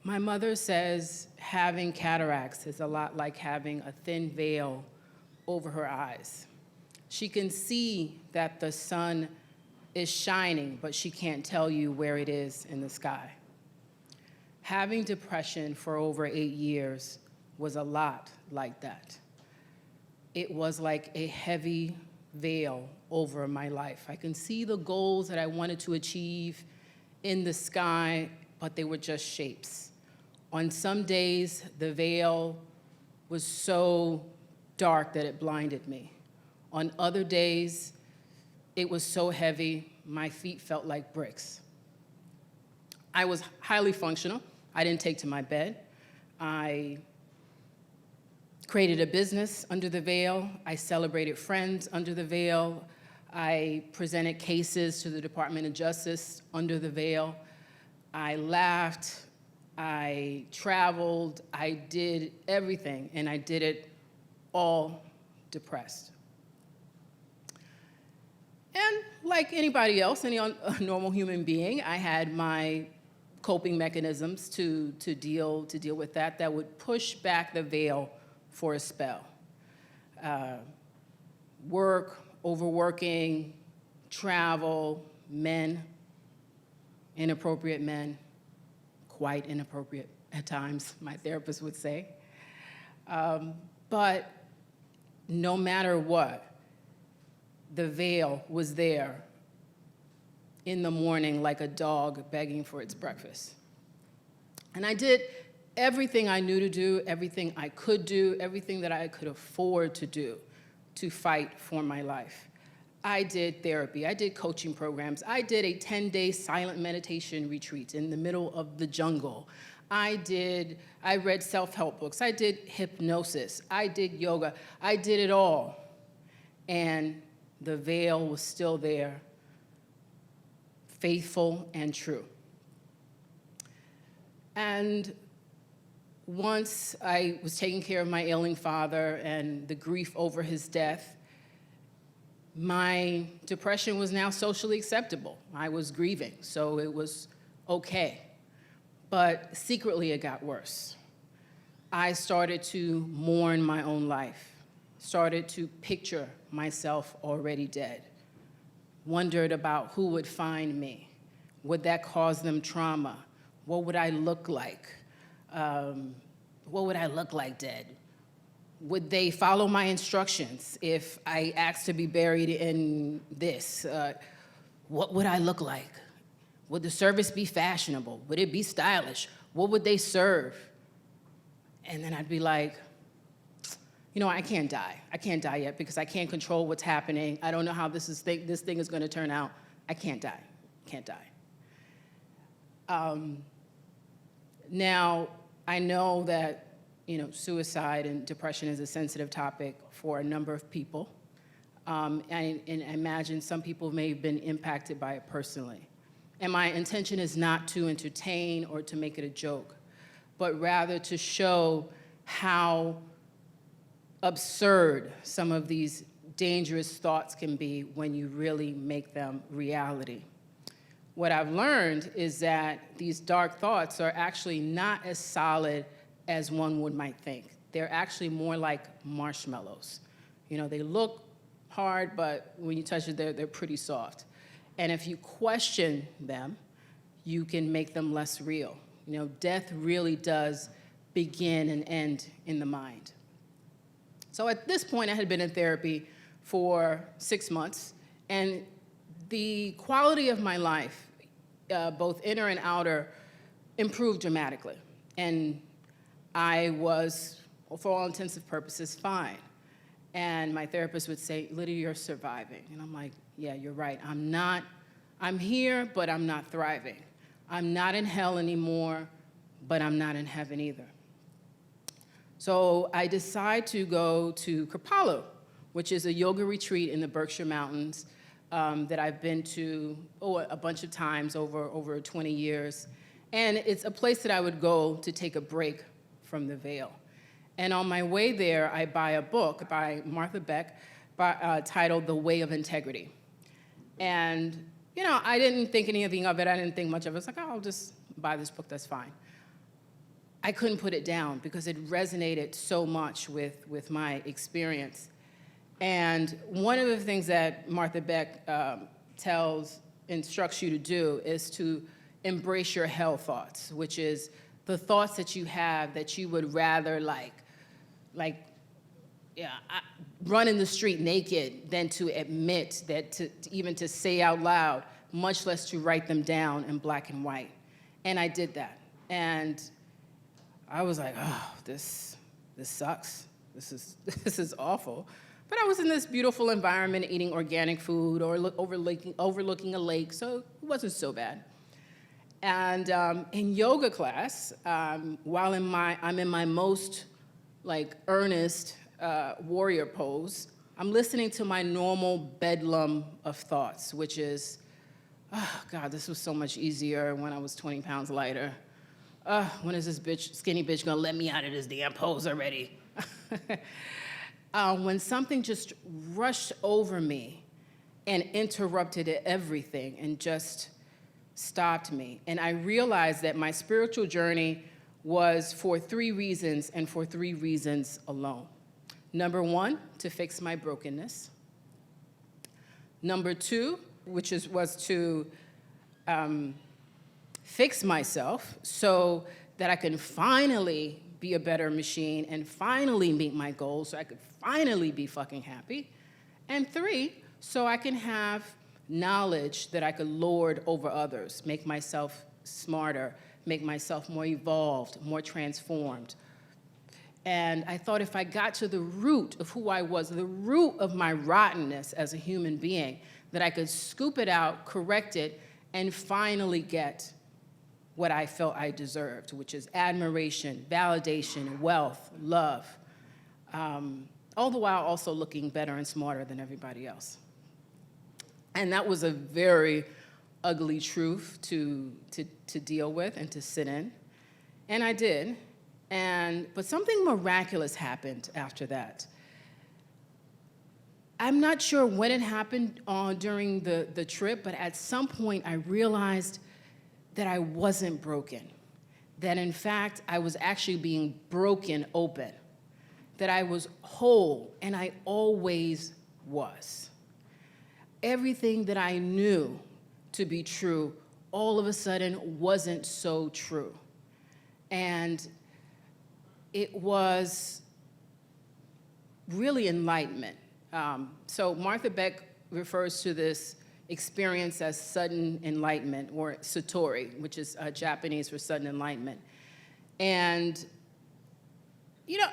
My mother says having cataracts is a lot like having a thin veil over her eyes. She can see that the sun is shining, but she can't tell you where it is in the sky. Having depression for over 8 years was a lot like that. It was like a heavy veil over my life. I can see the goals that I wanted to achieve in the sky, but they were just shapes. On some days, the veil was so dark that it blinded me. On other days, it was so heavy, my feet felt like bricks. I was highly functional. I didn't take to my bed. I created a business under the veil. I celebrated friends under the veil. I presented cases to the Department of Justice under the veil. I laughed. I traveled. I did everything, and I did it all depressed. And like anybody else, any normal human being, I had my coping mechanisms to deal with that would push back the veil for a spell. Work, overworking, travel, men, inappropriate men, quite inappropriate at times, my therapist would say. But no matter what, the veil was there in the morning like a dog begging for its breakfast. And I did everything I knew to do, everything I could do, everything that I could afford to do to fight for my life. I did therapy, I did coaching programs, I did a 10-day silent meditation retreat in the middle of the jungle. I read self-help books, I did hypnosis, I did yoga, I did it all. And the veil was still there, faithful and true. And once I was taking care of my ailing father and the grief over his death, my depression was now socially acceptable. I was grieving, so it was okay. But secretly, it got worse. I started to mourn my own life, started to picture myself already dead, wondered about who would find me. Would that cause them trauma? What would I look like? What would I look like dead? Would they follow my instructions if I asked to be buried in this? What would I look like? Would the service be fashionable? Would it be stylish? What would they serve? And then I'd be like, you know, I can't die. I can't die yet because I can't control what's happening. I don't know how this thing is going to turn out. I can't die. Can't die. Now, I know that, you know, suicide and depression is a sensitive topic for a number of people. And I imagine some people may have been impacted by it personally. And my intention is not to entertain or to make it a joke, but rather to show how absurd some of these dangerous thoughts can be when you really make them reality. What I've learned is that these dark thoughts are actually not as solid as one might think. They're actually more like marshmallows. You know, they look hard, but when you touch it, they're pretty soft. And if you question them, you can make them less real. You know, death really does begin and end in the mind. So at this point, I had been in therapy for 6 months, and the quality of my life, both inner and outer, improved dramatically. And I was, for all intensive purposes, fine. And my therapist would say, Lydia, you're surviving. And I'm like, yeah, you're right. I'm here, but I'm not thriving. I'm not in hell anymore, but I'm not in heaven either. So I decide to go to Kripalu, which is a yoga retreat in the Berkshire Mountains that I've been to a bunch of times over 20 years. And it's a place that I would go to take a break from the veil. And on my way there, I buy a book by Martha Beck titled The Way of Integrity. And, you know, I didn't think anything of it. I didn't think much of it. I was like, oh, I'll just buy this book, that's fine. I couldn't put it down because it resonated so much with my experience. And one of the things that Martha Beck instructs you to do is to embrace your hell thoughts, which is the thoughts that you have that you would rather run in the street naked than to admit, that to even to say out loud, much less to write them down in black and white. And I did that. And I was like, oh, this sucks. This is awful. But I was in this beautiful environment, eating organic food or overlooking a lake, so it wasn't so bad. And in yoga class, while I'm in my most earnest warrior pose, I'm listening to my normal bedlam of thoughts, which is, oh God, this was so much easier when I was 20 pounds lighter. When is this skinny bitch gonna let me out of this damn pose already? When something just rushed over me and interrupted everything and just stopped me. And I realized that my spiritual journey was for 3 reasons and for 3 reasons alone. Number 1, to fix my brokenness. Number 2, was to fix myself so that I can finally be a better machine and finally meet my goals, so I could finally be fucking happy. And 3, so I can have knowledge that I could lord over others, make myself smarter, make myself more evolved, more transformed. And I thought if I got to the root of who I was, the root of my rottenness as a human being, that I could scoop it out, correct it, and finally get what I felt I deserved, which is admiration, validation, wealth, love, all the while also looking better and smarter than everybody else. And that was a very ugly truth to deal with and to sit in. And I did. But something miraculous happened after that. I'm not sure when it happened during the trip, but at some point I realized that I wasn't broken, that in fact I was actually being broken open, that I was whole, and I always was. Everything that I knew to be true all of a sudden wasn't so true. And it was really enlightenment. So Martha Beck refers to this experience as sudden enlightenment, or satori, which is Japanese for sudden enlightenment. And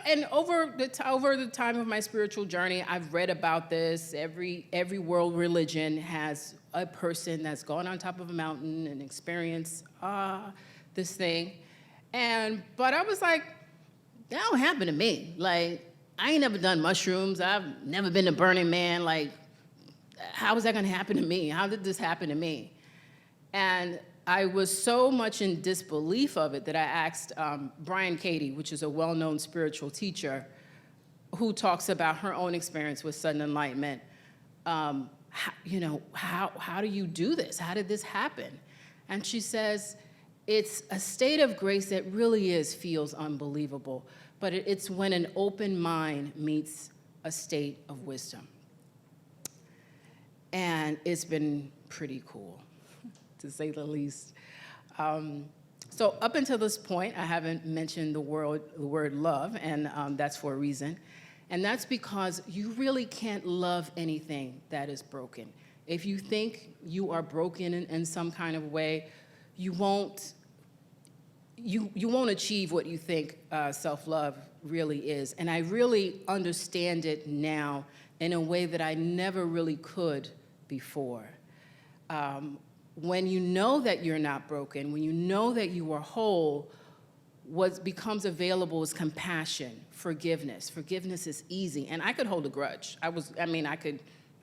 and over the time of my spiritual journey, I've read about this. Every world religion has a person that's gone on top of a mountain and experienced this thing. But I was like, that don't happen to me. I ain't never done mushrooms. I've never been to Burning Man. How is that gonna happen to me? How did this happen to me? And I was so much in disbelief of it that I asked Brian Katie, which is a well-known spiritual teacher, who talks about her own experience with sudden enlightenment. How do you do this? How did this happen? And she says, it's a state of grace that really feels unbelievable, but it's when an open mind meets a state of wisdom. And it's been pretty cool, to say the least. So up until this point, I haven't mentioned the word love, and that's for a reason. And that's because you really can't love anything that is broken. If you think you are broken in some kind of way, you won't achieve what you think self-love really is. And I really understand it now in a way that I never really could before. When you know that you're not broken, when you know that you are whole, what becomes available is compassion, forgiveness. Forgiveness is easy, and I could hold a grudge. I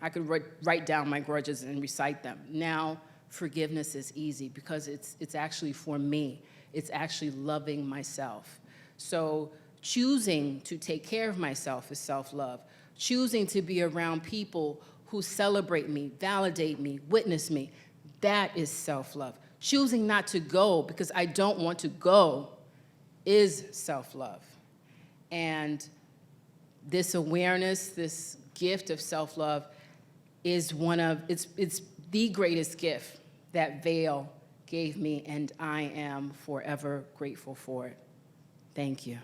could write down my grudges and recite them. Now, forgiveness is easy because it's actually for me. It's actually loving myself. So choosing to take care of myself is self-love. Choosing to be around people who celebrate me, validate me, witness me, that is self-love. Choosing not to go because I don't want to go is self-love. And this awareness, this gift of self-love is it's the greatest gift that Veil gave me, and I am forever grateful for it. Thank you.